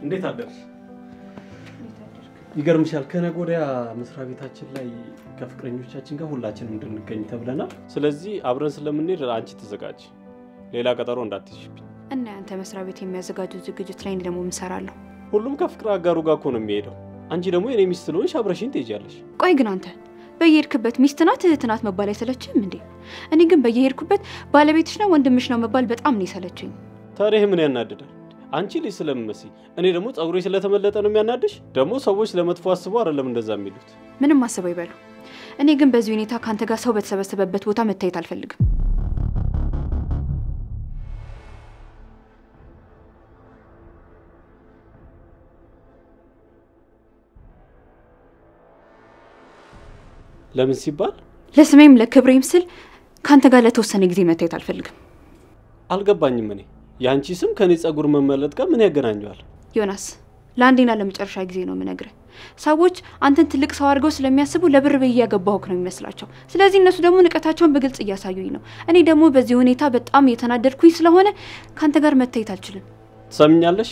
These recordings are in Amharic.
እንዴት አደርሽ? ይገርምሻል ከነገ ወዲያ መስሪያ ቤታችን ላይ ከፍቅረኞቻችን ጋር ሁላችንም እንድንገኝ ተብለናል። ስለዚህ አብረን ስለምንሄድ አንቺ ተዘጋጂ። ሌላ ቀጠሮ እንዳትይሽብኝ። እና አንተ መስሪያ ቤት የሚያዘጋጁት ዝግጅት ላይ ደግሞ ምሰራለሁ። ሁሉም ከፍቅር አጋሩ ጋር እኮ ነው የሚሄደው። አንቺ ደግሞ የኔ ሚስት ስለሆንሽ አብረሽኝ ትሄጃለሽ። ቆይ ግን አንተ በየሄድክበት ሚስት ናት እህት ናት መባል አይሰለችም እንዴ? እኔ ግን በየሄድኩበት ባለቤትሽ ነው ወንድምሽ ነው መባል በጣም ነው ይሰለችኝ። ታዲያ ምን ያናድዳል? አንቺ ልጅ ስለምመስይ እኔ ደግሞ ጸጉሬ ስለተመለጠ ነው የሚያናድሽ? ደግሞ ሰዎች ለመጥፎ አስበው አይደለም እንደዛ የሚሉት። ምንም አስበው ይበሉ። እኔ ግን በዚህ ሁኔታ ካንተ ጋር ሰው በተሰበሰበበት ቦታ መታየት አልፈልግም። ለምን ሲባል? ለስሜም ለክብሬም ስል ካንተ ጋር ለተወሰነ ጊዜ መታየት አልፈልግም። አልገባኝም። እኔ ያንቺ ስም ከኔ ጸጉር መመለጥ ጋር ምን ያገናኘዋል? ዮናስ ለአንዴና ለመጨረሻ ጊዜ ነው የምነግርህ። ሰዎች አንተን ትልቅ ሰው አድርገው ስለሚያስቡ ለብር በያገባሁክ ነው የሚመስላቸው። ስለዚህ እነሱ ደግሞ ንቀታቸውን በግልጽ እያሳዩኝ ነው። እኔ ደግሞ በዚህ ሁኔታ በጣም እየተናደድኩኝ ስለሆነ ካንተ ጋር መታየት አልችልም። ትሰምኛለሽ?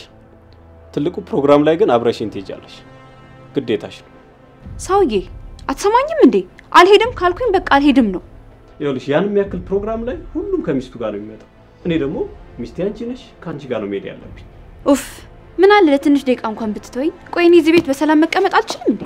ትልቁ ፕሮግራም ላይ ግን አብረሽኝ ትሄጃለሽ። ግዴታሽ ነው። ሰውዬ አትሰማኝም እንዴ? አልሄድም ካልኩኝ በቃ አልሄድም ነው። ይኸውልሽ ያን የሚያክል ፕሮግራም ላይ ሁሉም ከሚስቱ ጋር ነው የሚመጣው። እኔ ደግሞ ሚስቴ አንቺ ነሽ፣ ካንቺ ጋር ነው መሄድ ያለብኝ። ኡፍ ምን አለ ለትንሽ ደቂቃ እንኳን ብትተወኝ። ቆይ እኔ እዚህ ቤት በሰላም መቀመጥ አልችልም እንዴ?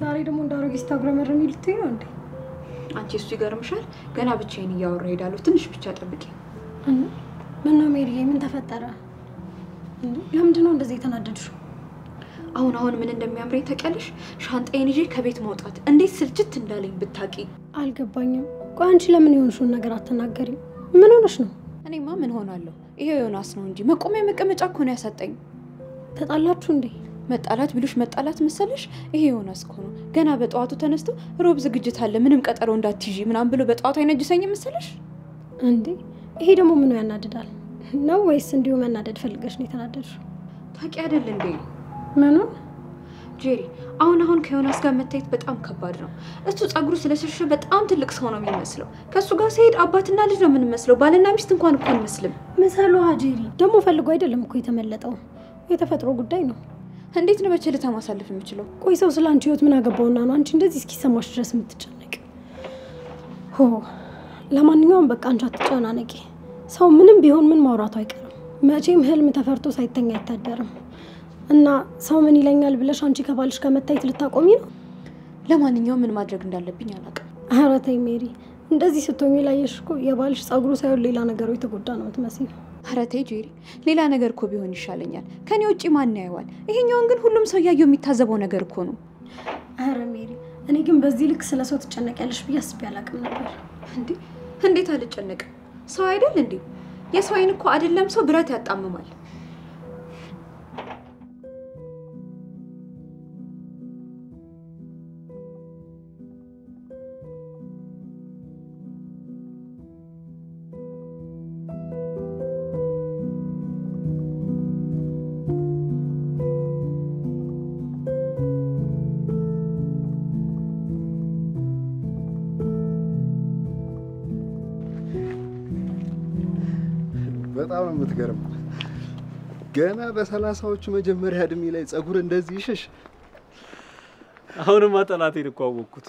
ዛሬ ደግሞ እንዳረግ ኢንስታግራም ይልትይ ነው እንዴ? አንቺ እሱ ይገርምሻል። ገና ብቻዬን እያወራ ሄዳለሁ። ትንሽ ብቻ ጠብቂ። ምን ነው ሜሪዬ፣ ምን ተፈጠረ? ለምንድን ነው እንደዚህ የተናደድሽው? አሁን ምን እንደሚያምረኝ ታውቂያለሽ? ሻንጣዬን ይዤ ከቤት መውጣት እንዴት ስልችት እንዳለኝ ብታቂ። አልገባኝም። ቆይ አንቺ ለምን የሆንሽውን ነገር አትናገሪም? ምን ሆነሽ ነው? እኔማ ምን ሆናለሁ? ይሄ ዮናስ ነው እንጂ መቆሚያ መቀመጫ እኮ ነው ያሳጠኝ። ተጣላችሁ እንዴ? መጣላት ብሉሽ መጣላት መሰለሽ? ይሄ ዮናስ እኮ ነው ገና በጠዋቱ ተነስቶ ሮብ ዝግጅት አለ ምንም ቀጠሮ እንዳትይጂ ምናምን ብሎ በጠዋቱ አይነጅሰኝ መሰለሽ እንዴ? ይሄ ደግሞ ምን ያናድዳል ነው? ወይስ እንዲሁ መናደድ ፈልገሽ ነው የተናደድሽው? ታውቂ አይደል እንዴ? ምኑን? ጄሪ አሁን ከዮናስ ጋር መታየት በጣም ከባድ ነው። እሱ ጸጉሩ ስለሸሸ በጣም ትልቅ ሰው ነው የሚመስለው። ከሱ ጋር ሲሄድ አባትና ልጅ ነው የምንመስለው። ባልና ሚስት እንኳን እኮ አንመስልም። መሰሉ ጄሪ ደግሞ ፈልጎ አይደለም እኮ የተመለጠው። የተፈጥሮ ጉዳይ ነው። እንዴት ነው በቸልታ ማሳለፍ የምችለው? ቆይ ሰው ስላንቺ ህይወት ምን አገባውና ነው አንቺ እንደዚህ እስኪሰማሽ ድረስ የምትጨነቂ? ለማንኛውም በቃ አንቺ አትጨናነቂ። ሰው ምንም ቢሆን ምን ማውራቱ አይቀርም። መቼም ህልም ተፈርቶ ሳይተኛ አይታደርም። እና ሰው ምን ይለኛል ብለሽ አንቺ ከባልሽ ጋር መታየት ልታቆሚ ነው? ለማንኛውም ምን ማድረግ እንዳለብኝ አላውቅም። ኧረ ተይ ሜሪ፣ እንደዚህ ስትሆኚ ላየሽ እኮ የባልሽ ጸጉሩ ሳይሆን ሌላ ነገሩ የተጎዳ ነው የምትመስለው። ኧረ ተይ ጄሪ፣ ሌላ ነገር እኮ ቢሆን ይሻለኛል። ከኔ ውጪ ማን ያየዋል? ይሄኛውን ግን ሁሉም ሰው ያየው የሚታዘበው ነገር እኮ ነው። ኧረ ሜሪ፣ እኔ ግን በዚህ ልክ ስለ ሰው ትጨነቂያለሽ ብዬ አስቤ አላውቅም ነበር። እንዴት አልጨነቅም? ሰው አይደል እንዴ? የሰው አይን እኮ አይደለም ሰው ብረት ያጣምማል። በጣም የምትገርም ገና በ30ዎቹ መጀመሪያ እድሜ ላይ ጸጉር እንደዚህ ይሸሽ። አሁንማ ጠላቴን እኮ አወቅኩት።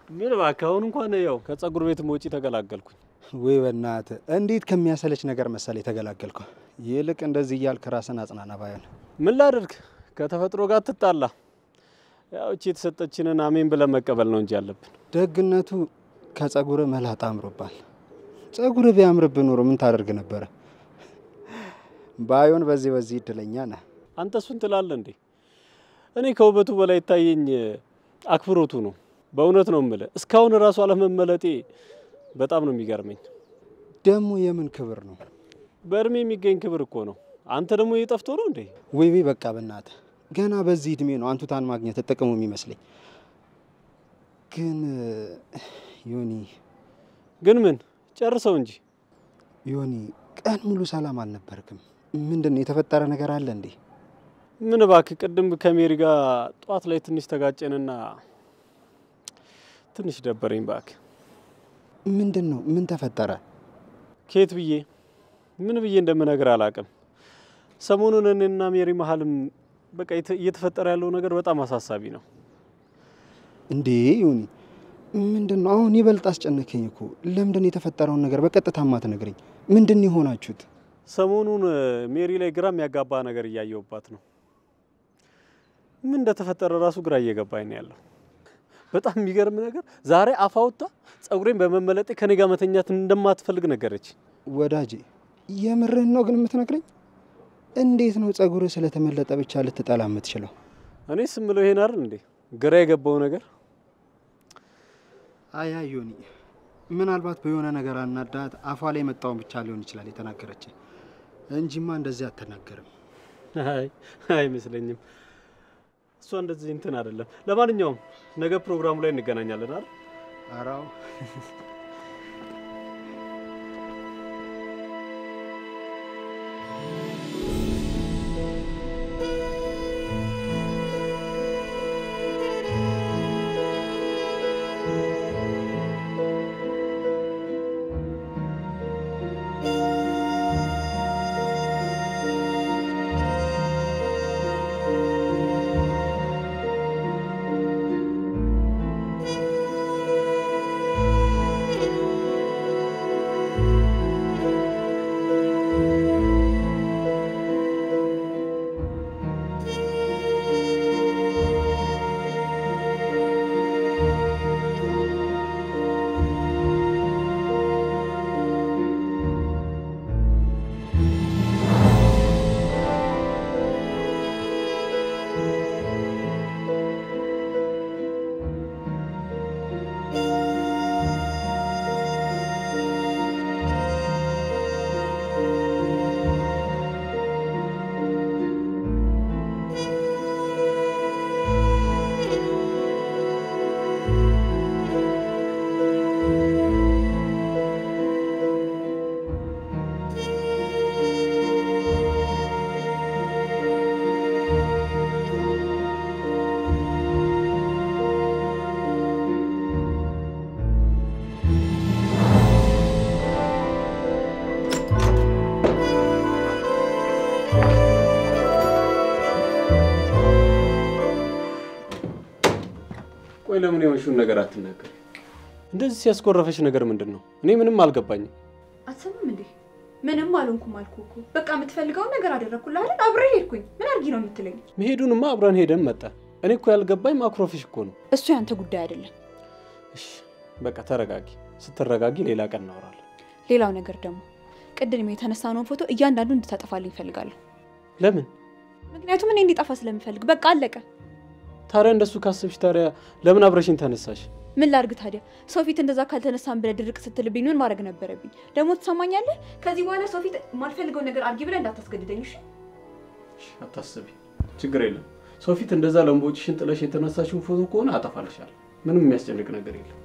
ምን እባክህ አሁን እንኳን ያው ከጸጉር ቤት ወጪ ተገላገልኩኝ። ወይ በእናትህ እንዴት ከሚያሰለች ነገር መሰለ የተገላገልከው። ይልቅ እንደዚህ እያልክ ራስን አጽናና ባይሆን። ምን ላድርግ? ከተፈጥሮ ጋር ትጣላ። ያው እቺ የተሰጠችንን አሜን ብለን መቀበል ነው እንጂ ያለብን። ደግነቱ ከጸጉር መላጣ አምሮባል። ጸጉር ቢያምርብህ ኖሮ ምን ታደርግ ነበር? ባይሆን በዚህ እድለኛ ነህ። አንተ እሱን ትላለህ እንዴ? እኔ ከውበቱ በላይ ታየኝ አክብሮቱ ነው። በእውነት ነው የምልህ እስካሁን ራሱ አለመመለጤ በጣም ነው የሚገርመኝ። ደግሞ የምን ክብር ነው? በእድሜ የሚገኝ ክብር እኮ ነው። አንተ ደግሞ እየጠፍቶ ነው እንዴ? ወይ በቃ በእናትህ ገና በዚህ እድሜ ነው አንቱታን ማግኘት ተጠቅሞ የሚመስለኝ። ግን ዮኒ ግን ምን ጨርሰው እንጂ ዮኒ ቀን ሙሉ ሰላም አልነበርክም። ምንድነው የተፈጠረ ነገር አለ እንዴ? ምን እባክህ ቅድም ከሜሪ ጋር ጧት ላይ ትንሽ ተጋጨንና ትንሽ ደበረኝ እባክህ። ምንድነው? ምን ተፈጠረ? ከየት ብዬ ምን ብዬ እንደምነግር አላውቅም። ሰሞኑን እኔና ሜሪ መሀልም በቃ እየተፈጠረ ያለው ነገር በጣም አሳሳቢ ነው። እንዴ ዮኒ ምንድነው? አሁን ይበልጥ አስጨነቀኝ እኮ። ለምንድነው የተፈጠረውን ነገር በቀጥታ ማትነግረኝ? ምንድነው የሆናችሁት? ሰሞኑን ሜሪ ላይ ግራ የሚያጋባ ነገር እያየሁባት ነው። ምን እንደተፈጠረ ራሱ ግራ እየገባኝ ነው ያለው። በጣም የሚገርም ነገር ዛሬ አፋውታ ጸጉሬን በመመለጤ ከኔ ጋር መተኛት እንደማትፈልግ ነገረች። ወዳጄ የምርህን ነው ግን የምትነግረኝ? እንዴት ነው ጸጉርህ ስለተመለጠ ብቻ ልትጠላ የምትችለው? እኔ ስምለው ይሄን አይደል እንዴ ግራ የገባው ነገር? አይ ዮኒ ምናልባት በየሆነ ነገር አናዳት አፏ ላይ መጣውን ብቻ ሊሆን ይችላል የተናገረች እንጂማ እንደዚህ አትናገርም። አይመስለኝም። እሷ እንደዚህ እንትን አይደለም። ለማንኛውም ነገ ፕሮግራሙ ላይ እንገናኛለን አይደል? አራው ለምን የሆንሽውን ነገር አትናገሪ? እንደዚህ ሲያስቆረፈሽ ነገር ምንድነው? እኔ ምንም አልገባኝም። አትሰማም እንዴ? ምንም አልሆንኩም አልኩህ እኮ። በቃ የምትፈልገውን ነገር አደረኩልህ አይደል? አብሬ ሄድኩኝ። ምን አድርጊ ነው የምትለኝ? መሄዱንማ አብረን ሄደን መጣ። እኔ እኮ ያልገባኝ ማክሮፍሽ እኮ ነው። እሱ ያንተ ጉዳይ አይደለም። እሺ በቃ ተረጋጊ። ስትረጋጊ ሌላ ቀን እናወራለን። ሌላው ነገር ደግሞ ቅድም የተነሳነውን ፎቶ እያንዳንዱን እንድታጠፋልኝ እፈልጋለሁ። ለምን? ምክንያቱም እኔ እንዲጠፋ ስለምፈልግ። በቃ አለቀ። ታዲያ እንደሱ ካሰብሽ ታዲያ ለምን አብረሽኝ ተነሳሽ? ምን ላድርግ ታዲያ? ሰው ፊት እንደዛ ካልተነሳን ብለህ ድርቅ ስትልብኝ ምን ማድረግ ነበረብኝ? ደግሞ ትሰማኛለህ? ከዚህ በኋላ ሰው ፊት የማልፈልገው ነገር አድርጊ ብለህ እንዳታስገድደኝ እሺ? አታስቢ፣ ችግር የለም። ሰው ፊት እንደዛ ለምቦጭሽን ጥለሽ የተነሳሽውን ፎቶ ከሆነ አጠፋልሻለሁ። ምንም የሚያስጨንቅ ነገር የለም።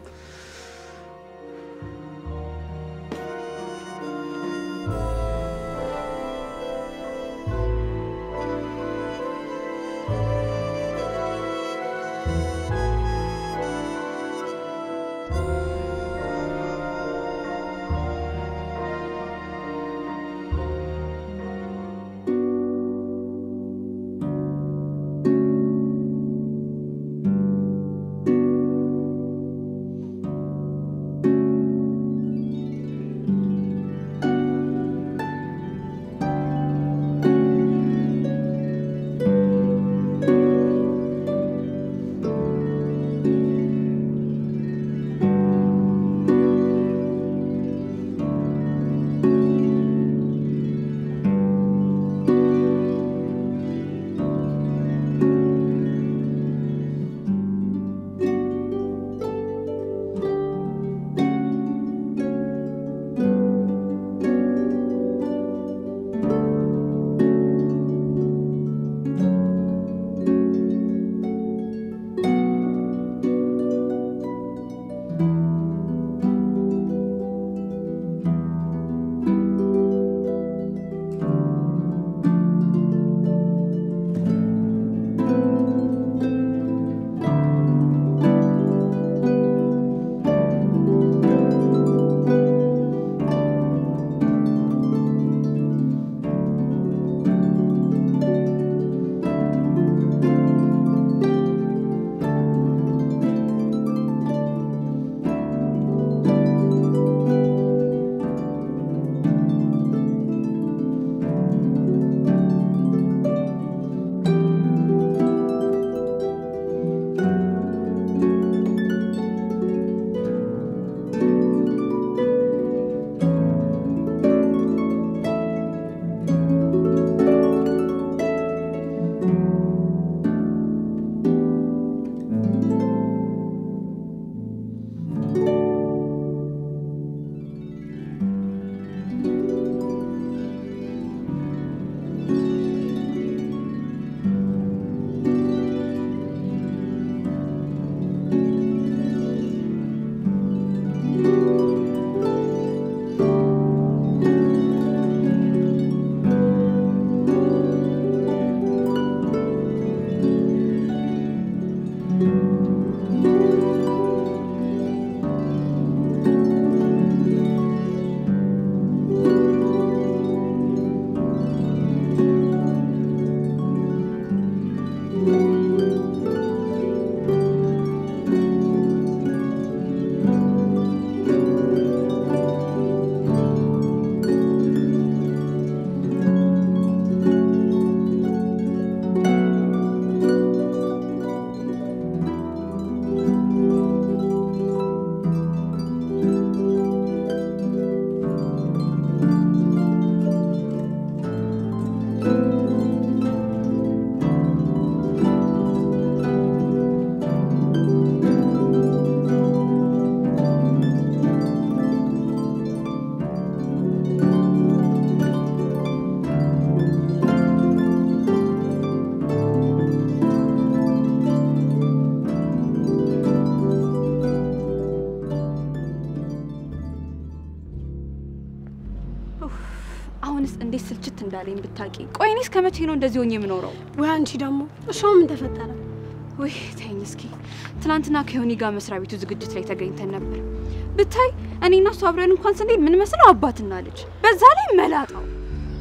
አሁንስ እንዴት ስልችት እንዳለኝ ብታቂ። ቆይ እኔስ ከመቼ ነው እንደዚህ ሆኜ የምኖረው? ወይ አንቺ ደግሞ እሻው ምን ተፈጠረ? ወይ ተይኝ እስኪ። ትናንትና ከዮኒ ጋር መስሪያ ቤቱ ዝግጅት ላይ ተገኝተን ነበር። ብታይ እኔና እሱ አብረን እንኳን ስንሄድ ምን መስለው አባትና ልጅ። በዛ ላይ መላጣው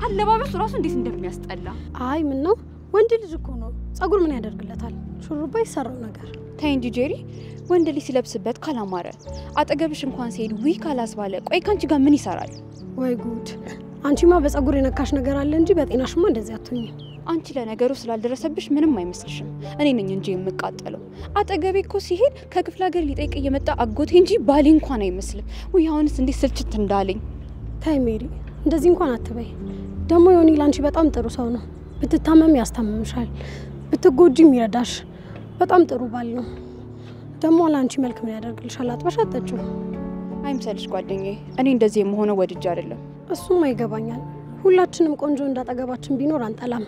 አለባበሱ ራሱ እንዴት እንደሚያስጠላ። አይ ምን ነው ወንድ ልጅ እኮ ነው። ጸጉር ምን ያደርግለታል? ሹሩባ ይሰራው ነገር። ተይ እንጂ ጄሪ፣ ወንድ ልጅ ሲለብስበት ካላማረ አጠገብሽ እንኳን ሲሄድ ዊ ካላስባለ ቆይ ካንቺ ጋር ምን ይሰራል? ወይ ጉድ! አንቺማ በጸጉር የነካሽ ነገር አለ እንጂ በጤናሽማ እንደዚህ አትሁኝ። አንቺ ለነገሩ ስላልደረሰብሽ ምንም አይመስልሽም። እኔ ነኝ እንጂ የምቃጠለው። አጠገቤ እኮ ሲሄድ ከክፍለ ሀገር ሊጠይቅ እየመጣ አጎቴ እንጂ ባሌ እንኳን አይመስልም። ወይ አሁንስ እንዴት ስልችት እንዳለኝ። ታይ ሜሪ፣ እንደዚህ እንኳን አትበይ። ደግሞ ዮኒ ላንቺ በጣም ጥሩ ሰው ነው። ብትታመም ያስታምምሻል፣ ብትጎጂም ይረዳሽ። በጣም ጥሩ ባል ነው። ደግሞ ላንቺ መልክ ምን ያደርግልሻል? አጥበሽ አጠጪው። አይምሰልሽ ጓደኛዬ፣ እኔ እንደዚህ የምሆነው ወድጄ አይደለም። እሱም ይገባኛል። ሁላችንም ቆንጆ እንዳጠገባችን ቢኖር አንጠላም።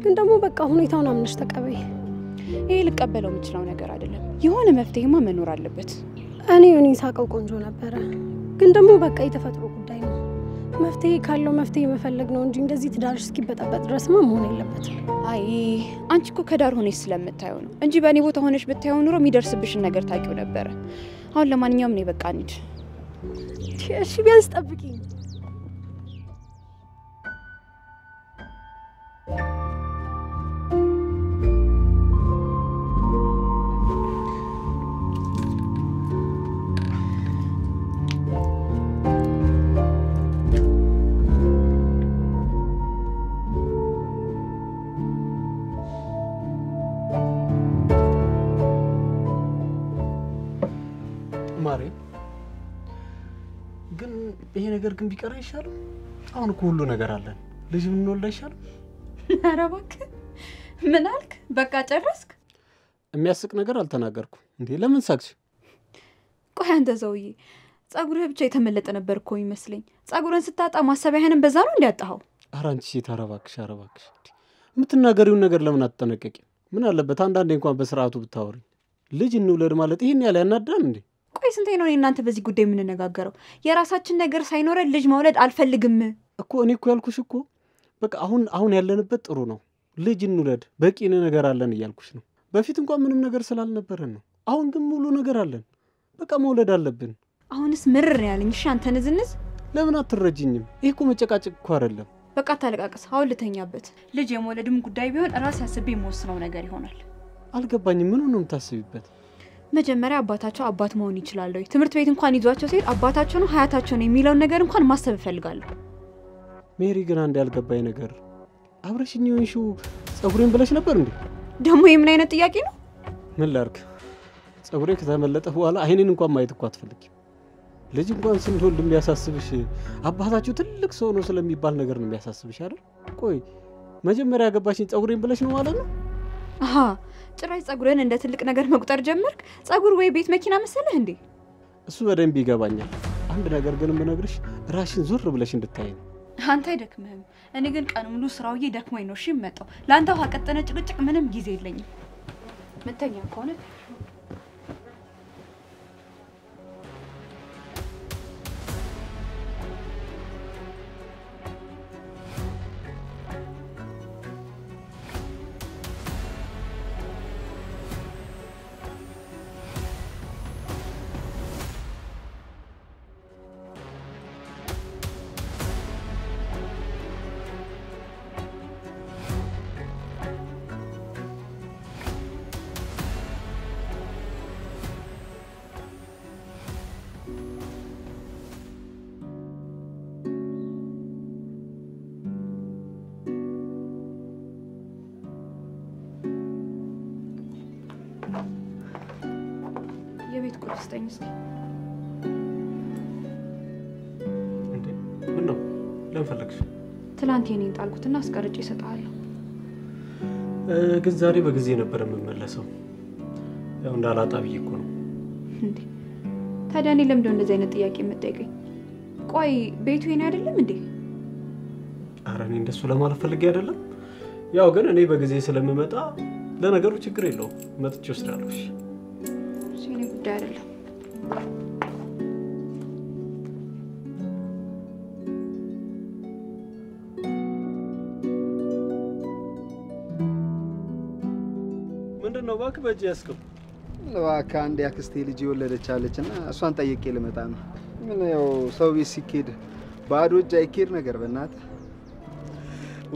ግን ደግሞ በቃ ሁኔታውን አምነሽ ተቀበይ። ይሄ ልቀበለው የምችለው ነገር አይደለም። የሆነ መፍትሄማ መኖር አለበት። እኔ ዮኒን ሳቀው ቆንጆ ነበረ። ግን ደግሞ በቃ የተፈጥሮ ጉዳይ ነው። መፍትሄ ካለው መፍትሄ መፈለግ ነው እንጂ እንደዚህ ትዳርሽ እስኪበጠበጥ ድረስማ መሆን የለበትም። አይ አንቺ እኮ ከዳር ሆነሽ ስለምታየው ነው እንጂ በእኔ ቦታ ሆነሽ ብታየው ኑሮ የሚደርስብሽን ነገር ታውቂው ነበረ። አሁን ለማንኛውም ነው በቃ እንሂድ። እሺ ቢያንስ ጠብቂኝ። ማሬ ግን ይሄ ነገር ግን ቢቀር አይሻልም? አሁን እኮ ሁሉ ነገር አለን። ልጅ ምን ወልዳ አይሻልም? ኧረ እባክህ ምን አልክ? በቃ ጨረስክ? የሚያስቅ ነገር አልተናገርኩም እንዴ? ለምን ሳቅሽ? ቆይ አንተ ሰውዬ ጸጉርህ ብቻ የተመለጠ ነበር እኮ ይመስለኝ። ጸጉርን ስታጣ ማሰቢያህንም በዛ ነው እንዲያጣው። ኧረ አንቺ ሴት አረባክሽ የምትናገሪውን ነገር ለምን አትጠነቀቂ? ምን አለበት አንዳንዴ እንኳን በስርዓቱ ብታወሪ። ልጅ እንውለድ ማለት ይሄን ያለ ያናዳል እንዴ? ቆይ ስንቴ ነው እናንተ በዚህ ጉዳይ የምንነጋገረው? የራሳችን ነገር ሳይኖረን ልጅ መውለድ አልፈልግም እኮ። እኔ እኮ ያልኩሽ እኮ በቃ አሁን ያለንበት ጥሩ ነው። ልጅ እንውለድ በቂ ነገር አለን እያልኩሽ ነው። በፊት እንኳን ምንም ነገር ስላልነበረን ነው። አሁን ግን ሙሉ ነገር አለን። በቃ መውለድ አለብን። አሁንስ ምርር ያለኝ። እሺ አንተ ንዝንዝ ለምን አትረጂኝም? ይሄ እኮ መጨቃጨቅ እኮ አይደለም። በቃ ታለቃቀስ። አሁን ልተኛበት። ልጅ የመውለድም ጉዳይ ቢሆን ራስ ያስቤ የምወስነው ነገር ይሆናል። አልገባኝም። ምን ነው የምታስቢበት? መጀመሪያ አባታቸው አባት መሆን ይችላል ወይ? ትምህርት ቤት እንኳን ይዟቸው ሲሄድ አባታቸው ነው ሀያታቸው ነው የሚለውን ነገር እንኳን ማሰብ እፈልጋለሁ። ሜሪ ግን አንድ ያልገባኝ ነገር አብረሽኝ ይሆንሽው ጸጉሬን ብለሽ ነበር እንዴ? ደግሞ የምን አይነት ጥያቄ ነው? ምን ላድርግ? ጸጉሬ ከተመለጠ በኋላ አይኔን እንኳን ማየት እኮ አትፈልጊም። ልጅ እንኳን ስንወልድ የሚያሳስብሽ አባታችሁ ትልቅ ሰው ነው ስለሚባል ነገር ነው የሚያሳስብሽ አይደል? ቆይ መጀመሪያ ያገባሽኝ ጸጉሬን ብለሽ ነው ማለት ነው? አሃ ጭራሽ ጸጉርን እንደ ትልቅ ነገር መቁጠር ጀመርክ? ጸጉር ወይ ቤት መኪና መሰለህ እንዴ? እሱ በደንብ ይገባኛል። አንድ ነገር ግን የምነግርሽ ራሽን ዙር ብለሽ እንድታይ ነው። አንተ አይደክምህም? እኔ ግን ቀን ሙሉ ስራውዬ ደክሞኝ ነው። እሺ መጣው ለአንተ ውሃ ቀጠነ ጭቅጭቅ ምንም ጊዜ የለኝም። ምተኛ ከሆነ የቤት ቁልፍ ስጠኝ እስኪ። እንዴ ምን ነው? ለምን ፈለግሽ? ትላንት የኔን ጣልኩትና አስቀርጬ እሰጥሃለሁ። ግን ዛሬ በጊዜ ነበር የምመለሰው። ያው እንዳላጣ ብዬ እኮ ነው። እንዴ ታዲያ እኔ ለምንድነው እንደዚህ አይነት ጥያቄ የምትጠይቀኝ? ቆይ ቤቱ የኔ አይደለም እንዴ? ኧረ እኔ እንደሱ ለማለት ፈልጌ አይደለም። ያው ግን እኔ በጊዜ ስለምመጣ ለነገሩ ችግር የለውም። መጥቼ ወስዳለሁ። እሺ እኔ ጉዳይ አይደለም። ነው ባክ በእጅ ያስከው? እባክህ አንድ ያክስቴ ልጅ የወለደች አለችና እሷን ጠይቄ ልመጣ ነው። ምን ያው ሰው ቤት ሲኬድ ባዶ እጅ አይኬድ ነገር በእናትህ።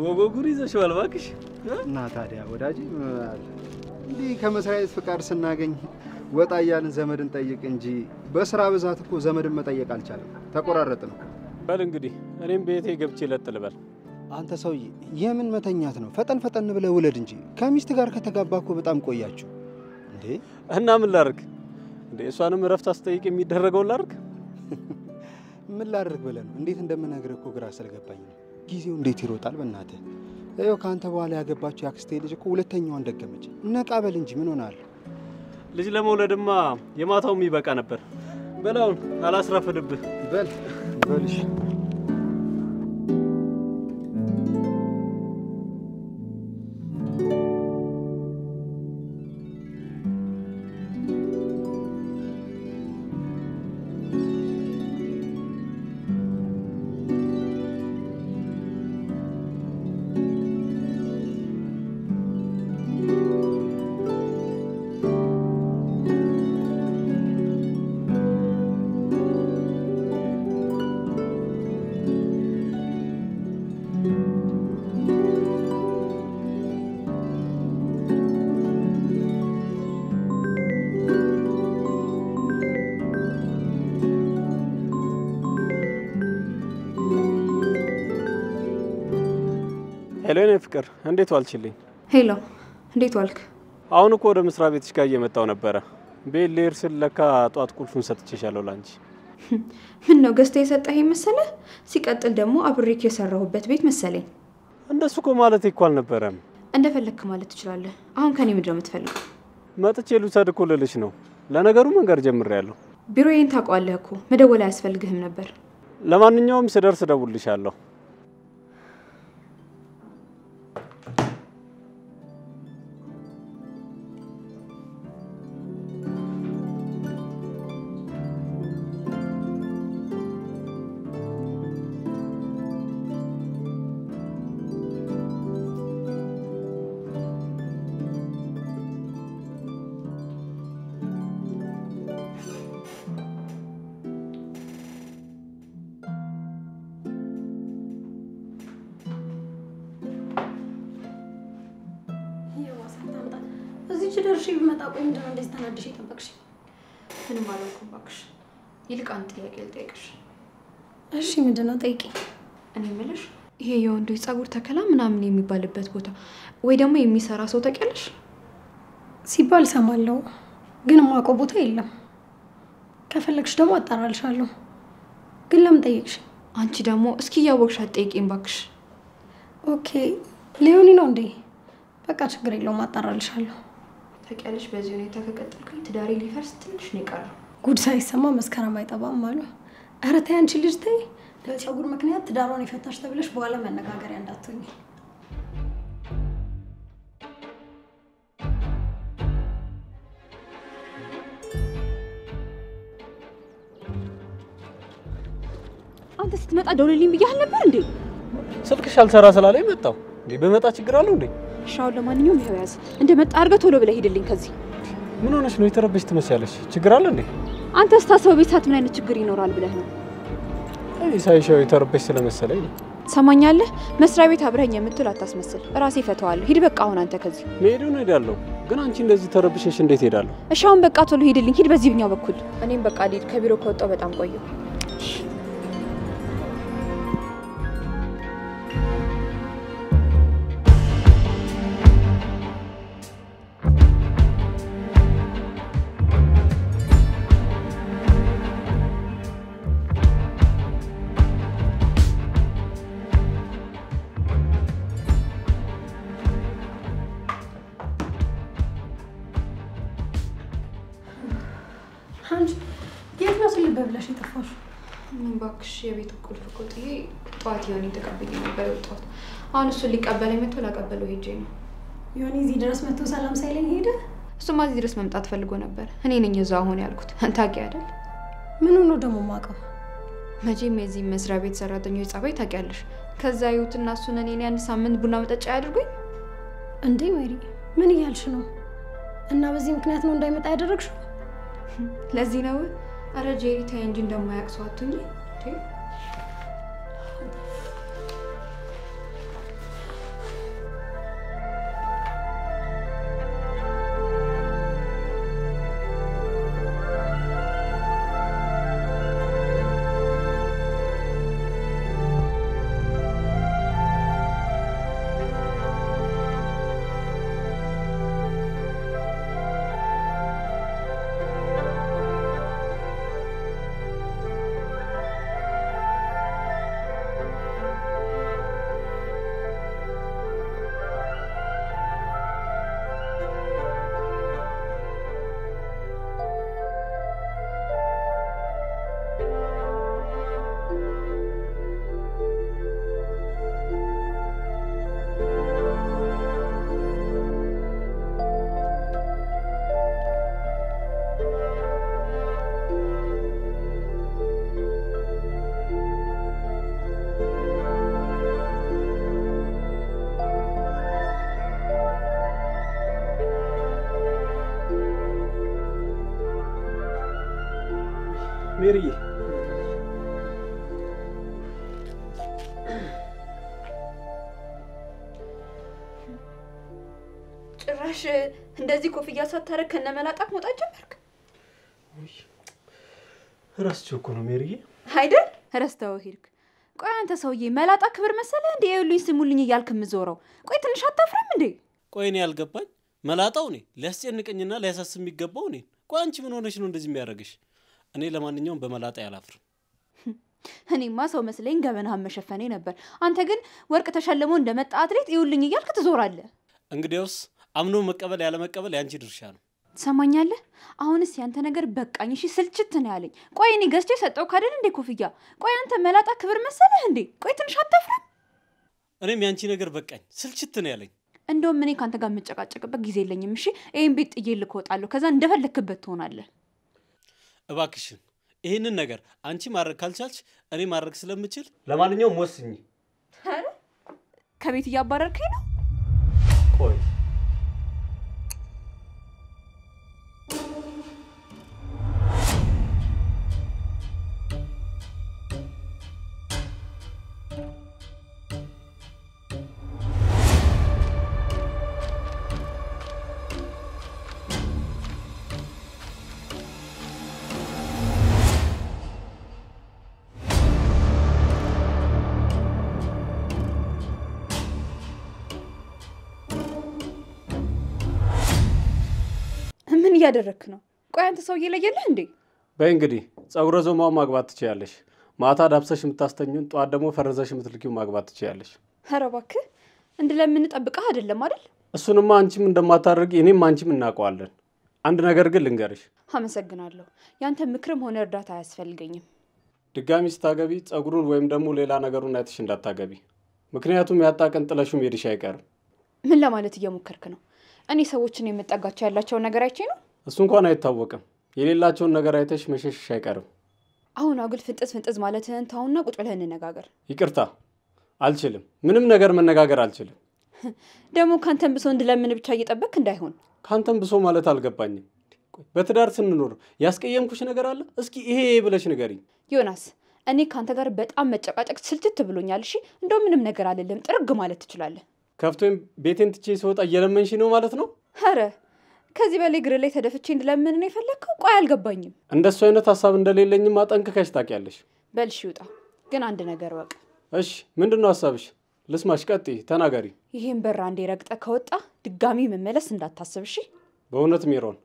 ወጎጉሪ ይዘሽዋል ባክሽ። እና ታዲያ ወዳጅ እንዲህ ከመስሪያ ቤት ፍቃድ ስናገኝ ወጣ እያልን ዘመድን ጠይቅ እንጂ በስራ ብዛት እኮ ዘመድን መጠየቅ አልቻለም። ተቆራረጥን። በል እንግዲህ እኔም ቤቴ ገብቼ ለጥል በል። አንተ ሰውዬ የምን መተኛት ነው? ፈጠን ፈጠን ብለህ ውለድ እንጂ ከሚስት ጋር ከተጋባ እኮ በጣም ቆያችሁ እንዴ። እና ምን ላድርግ እንዴ? እሷንም እረፍት አስጠይቅ የሚደረገውን ላድርግ? ምን ላድርግ ብለህ ነው? እንዴት እንደምነግርህ እኮ ግራ ስለገባኝ ነው። ጊዜው እንዴት ይሮጣል በእናትህ። ይኸው ከአንተ በኋላ ያገባችሁ ያክስቴ ልጅ እኮ ሁለተኛዋን ደገመች። ነቃ በል እንጂ ምን ሆናል? ልጅ ለመውለድማ የማታውም ይበቃ ነበር። በላውን አላስረፍድብህ። በል በልሽ። ሄሎ የኔ ፍቅር እንዴት ዋልችልኝ? ሄሎ እንዴት ዋልክ? አሁን እኮ ወደ መስሪያ ቤትሽ ጋር እየመጣው ነበረ። ቤት ልሄድ ስል ለካ ጧት ቁልፉን ሰጥቼሻለሁ ላንቺ። ምን ነው ገዝተህ የሰጠኸኝ መሰለህ? ሲቀጥል ደግሞ አብሬክ የሰራሁበት ቤት መሰለኝ። እንደሱ እኮ ማለት እኮ አልነበረም። እንደፈለክ ማለት ትችላለህ። አሁን ከኔ ምንድን ነው የምትፈልገው? መጥቼ ልውሰድ እኮ ልልሽ ነው። ለነገሩ መንገር ጀምሬያለሁ። ቢሮዬን ታውቀዋለህ እኮ መደወል አያስፈልግህም ነበር። ለማንኛውም ስደርስ እደውልልሻለሁ። እዚህ ደርሼ ብመጣ ቆይ ምንድን ነው እንደዚህ ተናድሽ የጠበቅሽ? ምንም አላልኩም እባክሽ። ይልቅ አንድ ጥያቄ ልጠይቅሽ። እሺ ምንድን ነው ጠይቂ። እኔ የምልሽ ይሄ የወንዶች ጸጉር ተከላ ምናምን የሚባልበት ቦታ ወይ ደግሞ የሚሰራ ሰው ታውቂያለሽ? ሲባል ሰማለሁ፣ ግን የማውቀው ቦታ የለም። ከፈለግሽ ደግሞ አጣራልሻለሁ። ግን ለምን ጠይቅሽ? አንቺ ደግሞ እስኪ እያወቅሽ አትጠይቂኝ እባክሽ። ኦኬ ሊሆኒ ነው እንዴ? በቃ ችግር የለውም አጣራልሻለሁ። ታውቂያለሽ በዚህ ሁኔታ ከቀጠልኩኝ ትዳሬ ሊፈርስ ትንሽ ነው የቀረው። ጉድ ሳይሰማ መስከረም አይጠባም አሉ። ኧረ ተይ አንቺ ልጅ ተይ። በፀጉር ምክንያት ትዳሯን የፈታሽ ተብለሽ በኋላ መነጋገሪያ እንዳትሆኚ። አንተ ስትመጣ ደውልልኝ ብያለሁ ነበር እንዴ? ስልክሽ አልሰራ ስላለኝ መጣሁ። እንዴ በመጣ ችግር አለው እንዴ? ሻው ለማንኛውም ይሄው ያዝ። እንደመጣ አድርገህ ቶሎ ብለህ ሂድልኝ ከዚህ። ምን ሆነሽ ነው? የተረበሽ ትመስያለሽ። ችግር አለ እንዴ? አንተ ስታስበው ቤት ምን አይነት ችግር ይኖራል ብለህ ነው? አይ ሳይሻው የተረበሽ ስለመሰለኝ ነው። ሰማኛለህ? መስሪያ ቤት አብረኸኝ የምትል አታስመስል። ራሴ ፈተዋለሁ። ሂድ በቃ አሁን አንተ ከዚህ። መሄዱን ሄዳለሁ፣ ግን አንቺ እንደዚህ ተረብሸሽ እንዴት ሄዳለሁ? እሺ አሁን በቃ ቶሎ ሂድልኝ። ሂድ በዚህኛው በኩል። እኔም በቃ ልሂድ። ከቢሮ ከወጣሁ በጣም ቆየሁ። አንቺ የት ነው ስልብ ብለሽ የጠፋሽ? ምን እባክሽ የቤት ቁልፍ እኮ ጥዬ ጠዋት ዮኒ ተቀብዬ ነበር የወጣሁት። አሁን እሱን ሊቀበለኝ መጥቶ ላቀበለው ሄጄ ነው። ዮኒ እዚህ ድረስ መጥቶ ሰላም ሳይለኝ ሄደ? እሱማ እዚህ ድረስ መምጣት ፈልጎ ነበር። እኔ ነኝ እዛው አሁን ያልኩት። ታውቂ አይደል? ምን ነው ደግሞ የማውቀው? መቼም የዚህ መስሪያ ቤት ሰራተኞች ጸባይ ታውቂያለሽ። ከዛ ይሁትና እሱን እኔን ያን ሳምንት ቡና መጠጫ ያድርጉኝ እንዴ? ሜሪ ምን እያልሽ ነው? እና በዚህ ምክንያት ነው እንዳይመጣ ያደረግሽው? ለዚህ ነው አረ ጄሪ ተይ እንጂ እንደማያውቅ ሰው አትሁኚ። ሜሪዬ ጭራሽ እንደዚህ ኮፍያ ሳታረግ ከነመላጣት መውጣት ጀመርክ? ረስቼው እኮ ነው ሜሪዬ። አይደል ረስተው ሄድክ። ቆይ አንተ ሰውዬ መላጣ ክብር መሰለህ እንዴ? ይኸውልኝ ስሙልኝ እያልክ የምትዞረው። ቆይ ትንሽ አታፍረም እንዴ? ቆይ እኔ ያልገባኝ መላጣው እኔ ሊያስጨንቀኝና ሊያሳስብ የሚገባው እኔ። ቆይ አንቺ ምን ሆነሽ ነው እንደዚህ የሚያደርግሽ? እኔ ለማንኛውም በመላጣ ያላፍርም። እኔማ ሰው መስለኝ ገበናህን መሸፈኔ ነበር። አንተ ግን ወርቅ ተሸልሞ እንደመጣ አትሌት ይኸውልኝ እያልክ ትዞራለህ። እንግዲያውስ አምኖ መቀበል ያለ መቀበል ያንቺ ድርሻ ነው። ትሰማኛለህ? አሁንስ ያንተ ነገር በቃኝ። እሺ ስልችት ነው ያለኝ። ቆይ እኔ ገዝቼ ሰጠው ካደል እንዴ ኮፍያ? ቆይ አንተ መላጣ ክብር መሰለህ እንዴ? ቆይ ትንሽ አታፍረም? እኔም ያንቺ ነገር በቃኝ ስልችት ነው ያለኝ። እንደውም እኔ ካንተ ጋር የምጨቃጨቅበት ጊዜ የለኝም። እሺ ይሄን ቤት ጥዬ ልኮጣለሁ። ከዛ እንደፈለክበት ትሆናለህ። እባክሽን ይሄንን ነገር አንቺ ማድረግ ካልቻልሽ እኔ ማድረግ ስለምችል ለማንኛውም ወስኚ። ከቤት እያባረርከኝ ነው? ቆይ ምን እያደረክ ነው? ቆይ አንተ ሰውዬ ለየለህ እንዴ? በይ እንግዲህ ጸጉረ ዞማው ማግባት ትችያለሽ። ማታ ዳብሰሽ የምታስተኙን ጧት ደግሞ ፈረዘሽ የምትልኪው ማግባት ትችያለሽ። ኧረ እባክህ እንደለምን ጠብቀህ አይደለም አይደል? እሱንማ አንቺም እንደማታደርጊ እኔም አንቺም እናውቀዋለን። አንድ ነገር ግን ልንገርሽ። አመሰግናለሁ። ያንተ ምክርም ሆነ እርዳታ አያስፈልገኝም። ድጋሚ ስታገቢ ጸጉሩን ወይም ደግሞ ሌላ ነገሩን አይተሽ እንዳታገቢ። ምክንያቱም ያጣቀን ጥለሹም ሄድሽ አይቀርም። ምን ለማለት እየሞከርክ ነው? እኔ ሰዎችን የምጠጋቸው ያላቸው ነገር አይቼ ነው? እሱ እንኳን አይታወቅም። የሌላቸውን ነገር አይተሽ መሸሽሽ አይቀርም። አሁን አጉል ፍንጥዝ ማለትህን ተውና ቁጭ ብለህ እንነጋገር። ይቅርታ አልችልም። ምንም ነገር መነጋገር አልችልም። ደግሞ ካንተን ብሶ እንድለምን ብቻ እየጠበቅ እንዳይሆን። ካንተን ብሶ ማለት አልገባኝም። በትዳር ስንኖር ያስቀየምኩሽ ነገር አለ? እስኪ ይሄ ብለሽ ንገሪኝ። ዮናስ እኔ ካንተ ጋር በጣም መጨቃጨቅ ስልችት ብሎኛል። እሺ እንደው ምንም ነገር አልልም። ጥርግ ማለት ትችላለህ። ከፍቶኝ ቤቴን ትቼ ስወጣ እየለመንሽ ነው ማለት ነው? ኧረ ከዚህ በላይ እግር ላይ ተደፍቼ እንድለምን ነው የፈለግከው? ቆይ አልገባኝም። እንደሱ አይነት ሀሳብ እንደሌለኝም አጠንቅቀሽ ታውቂያለሽ። በልሽ ይውጣ። ግን አንድ ነገር ወቅ። እሺ ምንድነው ሀሳብሽ? ልስማሽ፣ ቀጥይ፣ ተናገሪ። ይሄን በር አንዴ ረግጠ ከወጣ ድጋሚ መመለስ እንዳታስብ እሺ? በእውነት ሜሮን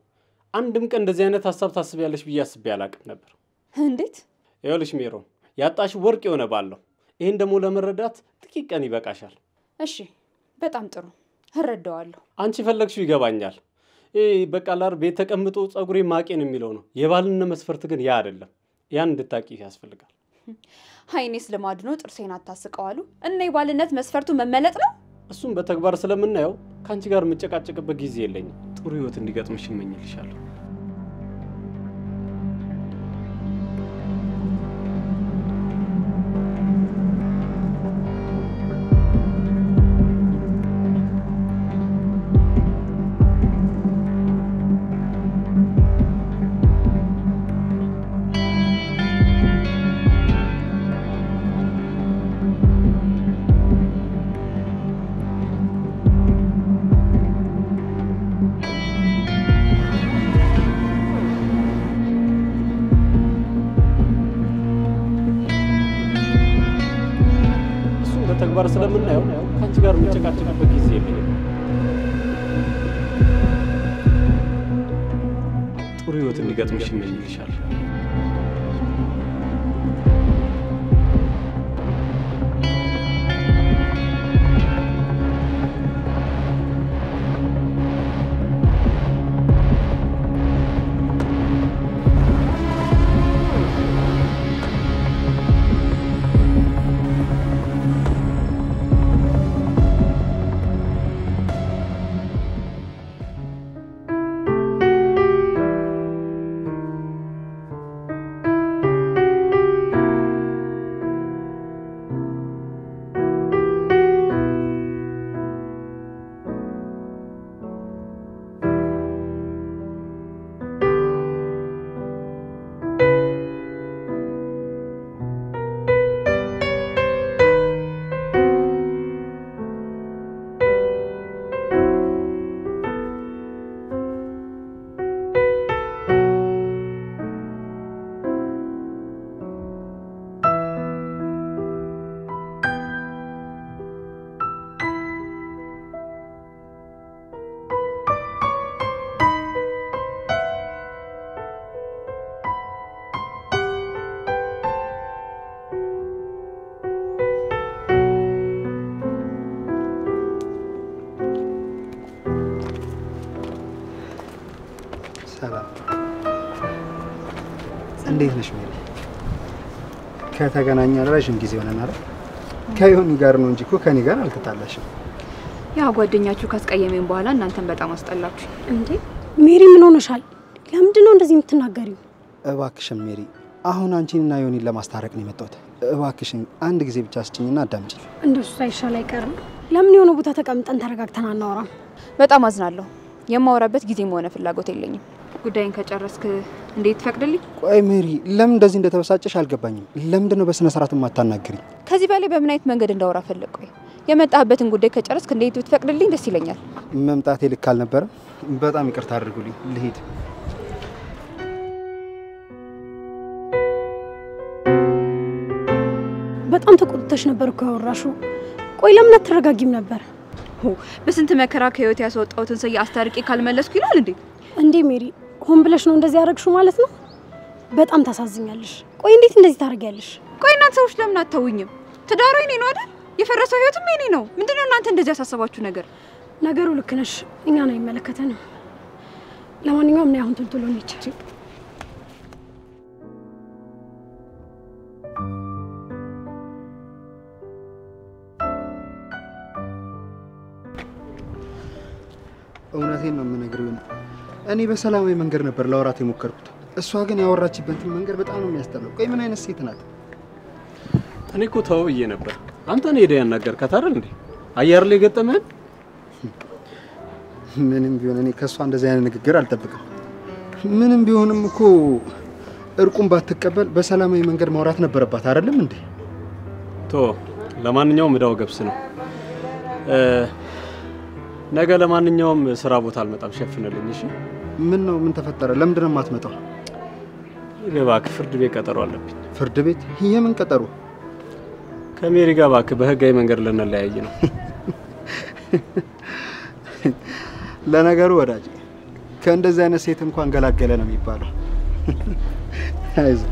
አንድም ቀን እንደዚህ አይነት ሀሳብ ታስቢያለሽ ብዬ አስቤ አላውቅም ነበር። እንዴት? ይኸውልሽ ሜሮን ያጣሽ ወርቅ የሆነ ባል ነው። ይሄን ደግሞ ለመረዳት ጥቂት ቀን ይበቃሻል። እሺ በጣም ጥሩ እረዳዋለሁ። አንቺ ፈለግሽው ይገባኛል። በቃ ላር ቤት ተቀምጦ ጸጉሬ ማቄን የሚለው ነው። የባልነት መስፈርት ግን ያ አይደለም። ያን እንድታቂ ያስፈልጋል። ሃይኔስ ልማድ ነው ጥርሴን አታስቀዋሉ እና የባልነት መስፈርቱ መመለጥ ነው። እሱም በተግባር ስለምናየው ካንቺ ጋር የምጨቃጨቅበት ጊዜ የለኝም። ጥሩ ህይወት እንዲገጥምሽ እመኝልሻለሁ። በተግባር ስለምናየው ካንቺ ጋር እንጨቃጨቅበት ጊዜ የለኝም። ጥሩ ህይወት እንዲገጥምሽ እመኝልሻለሁ። ሰላም እንዴት ነሽ ሜሪ? ከተገናኘን ረጅም ጊዜ ሆነን አይደል? ከዮኒ ጋር ነው እንጂ እኮ ከኔ ጋር አልተጣላሽም። ያ ጓደኛችሁ ካስቀየመኝ በኋላ እናንተን በጣም አስጠላችሁ እንዴ? ሜሪ ምን ሆነሻል? ለምንድን ነው እንደዚህ የምትናገሪው? እባክሽን ሜሪ፣ አሁን አንቺንና ዮኒን ለማስታረቅ ነው የመጣሁት። እባክሽን አንድ ጊዜ ብቻ ስጭኝና አዳምጪ። እንደሱ ሳይሻል አይቀርም። ለምን የሆነ ቦታ ተቀምጠን ተረጋግተን አናወራም? በጣም አዝናለሁ። የማወራበት ጊዜም ሆነ ፍላጎት የለኝም። ጉዳይን ከጨረስክ እንዴት ትፈቅድልኝ? ቆይ ሜሪ፣ ለምን እንደዚህ እንደተበሳጨሽ አልገባኝም። ለምንድን ነው በስነ ስርዓት የማታናግሪኝ? ከዚህ በላይ በምን አይነት መንገድ እንዳወራ ፈለግ? ቆይ የመጣህበትን ጉዳይ ከጨረስክ እንዴት ብትፈቅድልኝ ደስ ይለኛል። መምጣቴ ልክ አልነበረም። በጣም ይቅርታ አድርጉልኝ። ልሂድ። በጣም ተቆጥተሽ ነበር እኮ ያወራሽው። ቆይ ለምን አትረጋጊም ነበር? በስንት መከራ ከህይወት ያስወጣሁትን ሰው አስታርቄ ካልመለስኩ ይላል እንዴ? እንዴ ሜሪ፣ ሆን ብለሽ ነው እንደዚህ ያደረግሽው ማለት ነው? በጣም ታሳዝኛለሽ። ቆይ እንዴት እንደዚህ ታደርጊያለሽ? ቆይ እናንተ ሰዎች ለምን አታውኝም? ትዳሩ የኔ ነው አይደል? የፈረሰው ህይወትም የኔ ነው። ምንድነው እናንተ እንደዚህ ያሳሰባችሁ ነገር? ነገሩ ልክ ነሽ። እኛን አይመለከተንም። ለማንኛውም እኔ አሁን ቶሎ እንሂድ። እውነቴን ነው የምነግርህ። እኔ በሰላማዊ መንገድ ነበር ላወራት የሞከርኩት። እሷ ግን ያወራችበትን መንገድ በጣም ነው የሚያስጠላው። ቆይ ምን አይነት ሴት ናት? እኔ እኮ ተው ብዬ ነበር። አንተ ነው ሄደህ ያናገርካት አይደል እንዴ? አየር ላይ ገጠመን። ምንም ቢሆን እኔ ከሷ እንደዚህ አይነት ንግግር አልጠብቅም። ምንም ቢሆንም እኮ እርቁን ባትቀበል በሰላማዊ መንገድ ማውራት ነበረባት አይደለም እንዴ? ለማንኛውም እዳው ገብስ ነው። ነገ ለማንኛውም ስራ ቦታ አልመጣም፣ ሸፍነልኝ እሺ? ምን ነው? ምን ተፈጠረ? ለምንድን ነው የማትመጣው? እባክህ ፍርድ ቤት ቀጠሮ አለብኝ። ፍርድ ቤት? የምን ቀጠሮ? ከሜሪ ጋር እባክህ በህጋዊ መንገድ ልንለያይ ነው። ለነገሩ ወዳጅ ከእንደዚህ አይነት ሴት እንኳን ገላገለ ነው የሚባለው። አይዞህ።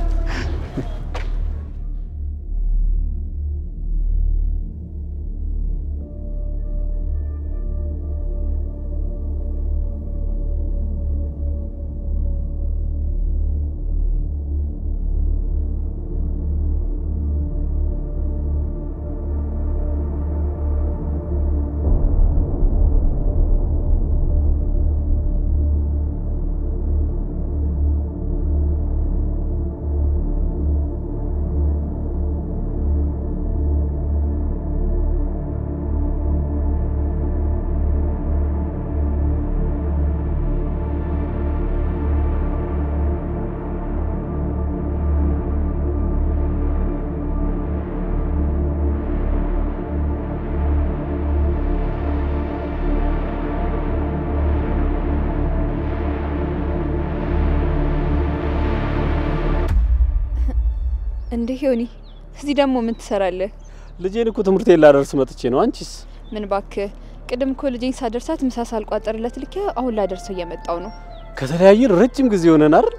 እንዴ ዮኒ፣ እዚህ ደግሞ ምን ትሰራለህ? ልጄን እኮ ትምህርት ላደርስ መጥቼ ነው። አንቺስ? ምን ባክህ ቅድም እኮ ልጄን ሳደርሳት ምሳ ሳልቋጠርለት ልኬ አሁን ላደርሰው እየመጣው ነው። ከተለያየን ረጅም ጊዜ ሆነን አይደል?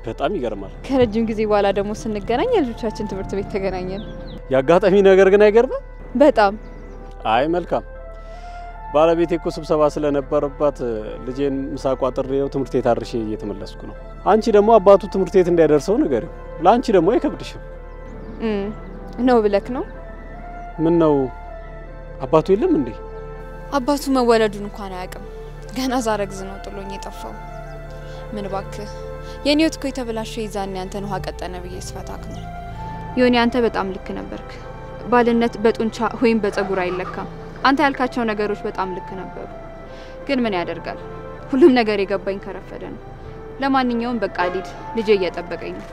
በጣም ይገርማል። ከረጅም ጊዜ በኋላ ደግሞ ስንገናኝ የልጆቻችን ትምህርት ቤት ተገናኘን። ያጋጣሚ ነገር ግን አይገርምም? በጣም አይ መልካም። ባለቤቴ እኮ ስብሰባ ስለነበረባት ልጄን ምሳ ቋጥሬው ትምህርት ቤት አድርሼ እየተመለስኩ ነው። አንቺ ደግሞ አባቱ ትምህርት ቤት እንዲያደርሰው ንገሪው። ለአንቺ ደግሞ አይከብድሽም ነው ብለክ ነው? ምን ነው አባቱ የለም እንዴ? አባቱ መወለዱን እንኳን አያውቅም። ገና ዛሬ ግዝ ነው ጥሎኝ የጠፋው። ምን ባክህ የኔውት እኮ የተበላሸው ይዛን ያንተን ውሃ ቀጠነ ብዬ ስፈታክ ነው። ዮኒ አንተ በጣም ልክ ነበርክ። ባልነት በጡንቻ ወይም በፀጉር አይለካም። አንተ ያልካቸው ነገሮች በጣም ልክ ነበሩ። ግን ምን ያደርጋል ሁሉም ነገር የገባኝ ከረፈደ ነው። ለማንኛውም በቃ ልጄ እየጠበቀኝ ነው።